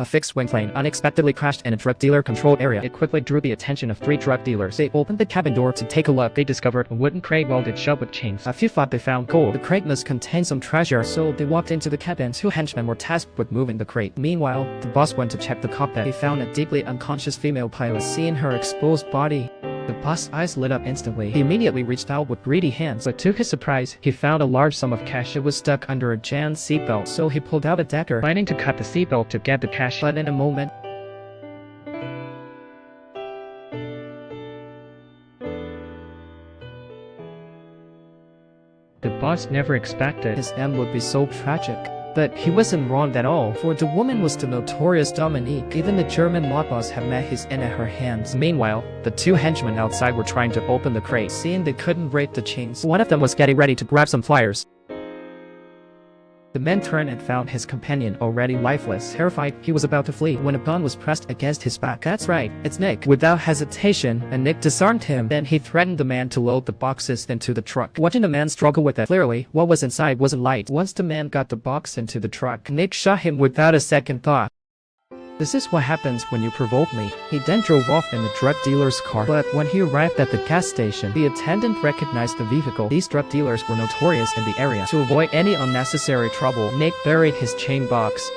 A fixed-wing plane unexpectedly crashed in a drug dealer-controlled area. It quickly drew the attention of 3 drug dealers. They opened the cabin door to take a look. They discovered a wooden crate welded shut with chains. A few thought they found gold. The crate must contain some treasure, so they walked into the cabin. 2 henchmen were tasked with moving the crate. Meanwhile, the boss went to check the cockpit. He found a deeply unconscious female pilot. Seeing her exposed body, the boss's eyes lit up instantly. He immediately reached out with greedy hands, but to his surprise, he found a large sum of cash. It was stuck under a Jan's seatbelt, so he pulled out a dagger, planning to cut the seatbelt to get the cash. But in a moment, the boss never expected his end would be so tragic. But he wasn't wrong at all, for the woman was the notorious Dominique. Even the German mob boss had met his end at her hands. Meanwhile, the 2 henchmen outside were trying to open the crate. Seeing they couldn't break the chains, one of them was getting ready to grab some flyers. The men turned and found his companion already lifeless. Terrified, he was about to flee when a gun was pressed against his back. That's right, it's Nick. Without hesitation, and Nick disarmed him. Then he threatened the man to load the boxes into the truck. Watching the man struggle with it, clearly, what was inside wasn't light. Once the man got the box into the truck, Nick shot him without a second thought. This is what happens when you provoke me. He then drove off in the drug dealer's car. But when he arrived at the gas station, the attendant recognized the vehicle. These drug dealers were notorious in the area. To avoid any unnecessary trouble, Nick buried his chain box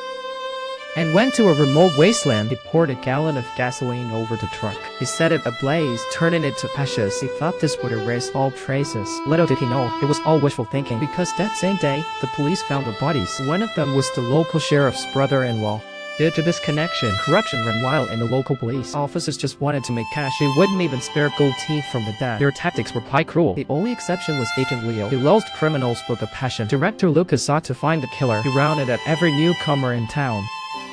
and went to a remote wasteland. He poured a gallon of gasoline over the truck. He set it ablaze, turning it to ashes. He thought this would erase all traces. Little did he know, it was all wishful thinking, because that same day, the police found the bodies. One of them was the local sheriff's brother-in-law. Due to this connection, corruption ran wild in the local police. Officers just wanted to make cash. They wouldn't even spare gold teeth from the dead. Their tactics were quite cruel. The only exception was Agent Leo. He loathed criminals with a passion. Director Lucas sought to find the killer. He rounded up every newcomer in town.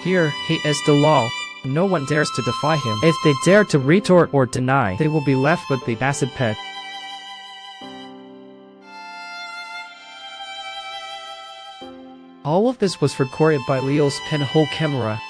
Here, he is the law. No one dares to defy him. If they dare to retort or deny, they will be left with the acid pit. All of this was recorded by Leo's pinhole camera.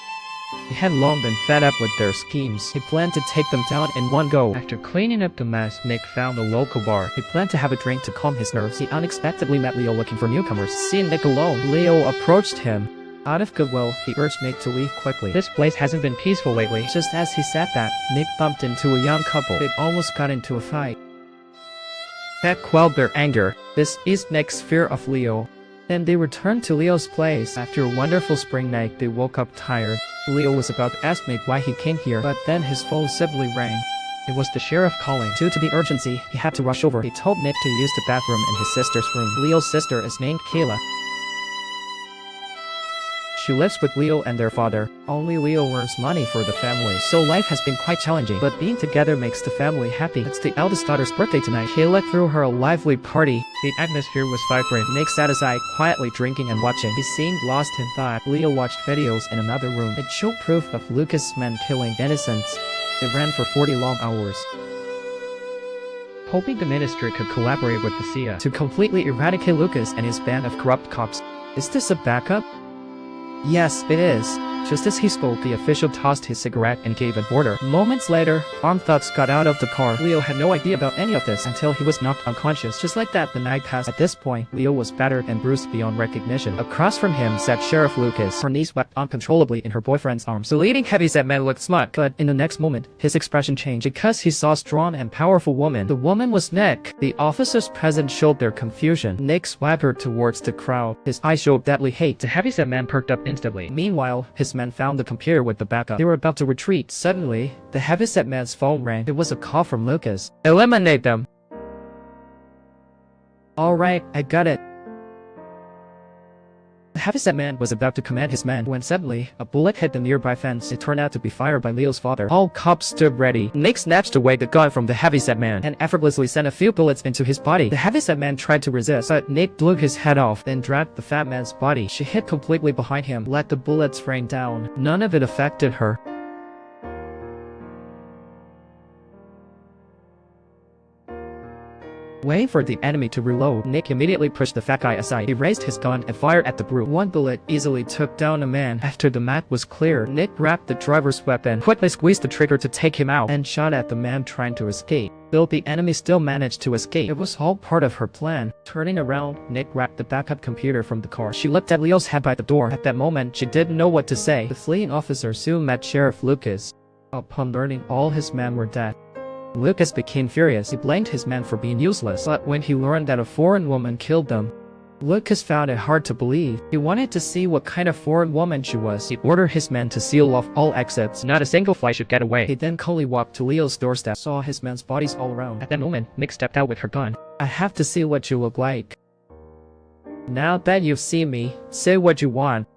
He had long been fed up with their schemes. He planned to take them down in one go. After cleaning up the mess, Nick found a local bar. He planned to have a drink to calm his nerves. He unexpectedly met Leo looking for newcomers. Seeing Nick alone, Leo approached him. Out of goodwill, he urged Nick to leave quickly. This place hasn't been peaceful lately. Just as he said that, Nick bumped into a young couple. They almost got into a fight. That quelled their anger. This eased Nick's fear of Leo. Then they returned to Leo's place. After a wonderful spring night, they woke up tired. Leo was about to ask Nick why he came here, but then his phone suddenly rang. It was the sheriff calling. Due to the urgency, he had to rush over. He told Nick to use the bathroom in his sister's room. Leo's sister is named Kayla. She lives with Leo and their father. Only Leo earns money for the family, so life has been quite challenging, but being together makes the family happy. It's the eldest daughter's birthday tonight. Kayla threw her a lively party. The atmosphere was vibrant. Nick sat aside, quietly drinking and watching. He seemed lost in thought. Leo watched videos in another room. It showed proof of Lucas' men killing innocents. It ran for 40 long hours. Hoping the ministry could collaborate with the CIA to completely eradicate Lucas and his band of corrupt cops. Is this a backup? Yes, it is. Just as he spoke, the official tossed his cigarette and gave an order. Moments later, armed thugs got out of the car. Leo had no idea about any of this until he was knocked unconscious. Just like that, the night passed. At this point, Leo was battered and bruised beyond recognition. Across from him sat Sheriff Lucas. Her knees wept uncontrollably in her boyfriend's arms. The leading heavyset man looked smug, but in the next moment, his expression changed because he saw a strong and powerful woman. The woman was Nick. The officers present showed their confusion. Nick swaggered towards the crowd. His eyes showed deadly hate. The heavyset man perked up instantly. Meanwhile, his men found the computer with the backup. They were about to retreat. Suddenly, the heavyset man's phone rang. It was a call from Lucas. Eliminate them. Alright, I got it. The heavyset man was about to command his men when suddenly, a bullet hit the nearby fence. It turned out to be fired by Leo's father. All cops stood ready. Nick snatched away the gun from the heavyset man and effortlessly sent a few bullets into his body. The heavyset man tried to resist, but Nick blew his head off, then dragged the fat man's body. She hid completely behind him, let the bullets rain down. None of it affected her. Waiting for the enemy to reload, Nick immediately pushed the fat guy aside. He raised his gun and fired at the brute. One bullet easily took down a man. After the map was clear, Nick grabbed the driver's weapon, quickly squeezed the trigger to take him out, and shot at the man trying to escape. Though the enemy still managed to escape, it was all part of her plan. Turning around, Nick grabbed the backup computer from the car. She looked at Leo's head by the door. At that moment, she didn't know what to say. The fleeing officer soon met Sheriff Lucas. Upon learning all his men were dead, Lucas became furious. He blamed his men for being useless, but when he learned that a foreign woman killed them, Lucas found it hard to believe. He wanted to see what kind of foreign woman she was. He ordered his men to seal off all exits. Not a single fly should get away. He then calmly walked to Leo's doorstep, saw his men's bodies all around. At that moment, Nick stepped out with her gun. I have to see what you look like. Now that you've seen me, say what you want.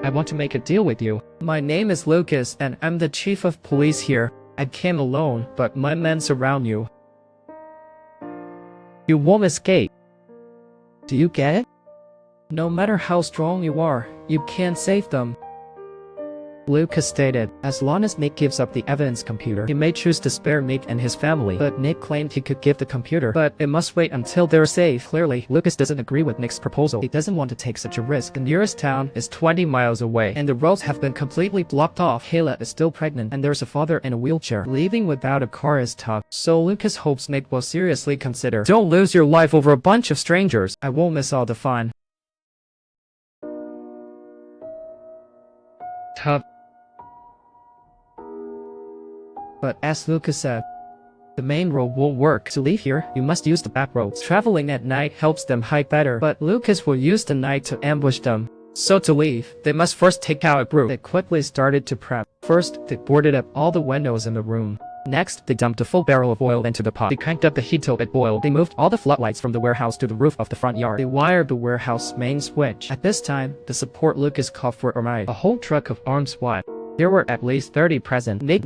I want to make a deal with you. My name is Lucas, and I'm the chief of police here. I came alone, but my men surround you. You won't escape. Do you get it? No matter how strong you are, you can't save them. Lucas stated, as long as Nick gives up the evidence computer, he may choose to spare Nick and his family, but Nick claimed he could give the computer, but it must wait until they're safe. Clearly, Lucas doesn't agree with Nick's proposal. He doesn't want to take such a risk. The nearest town is 20 miles away, and the roads have been completely blocked off. Kayla is still pregnant, and there's a father in a wheelchair. Leaving without a car is tough, so Lucas hopes Nick will seriously consider. Don't lose your life over a bunch of strangers. I won't miss all the fun. Tough. But as Lucas said, the main road won't work. To leave here, you must use the back roads. Traveling at night helps them hide better, but Lucas will use the night to ambush them. So to leave, they must first take out a brute. They quickly started to prep. First, they boarded up all the windows in the room. Next, they dumped a full barrel of oil into the pot. They cranked up the heat till it boiled. They moved all the floodlights from the warehouse to the roof of the front yard. They wired the warehouse main switch. At this time, the support Lucas called for arrived. A whole truck of armed SWAT. There were at least 30 present. Nick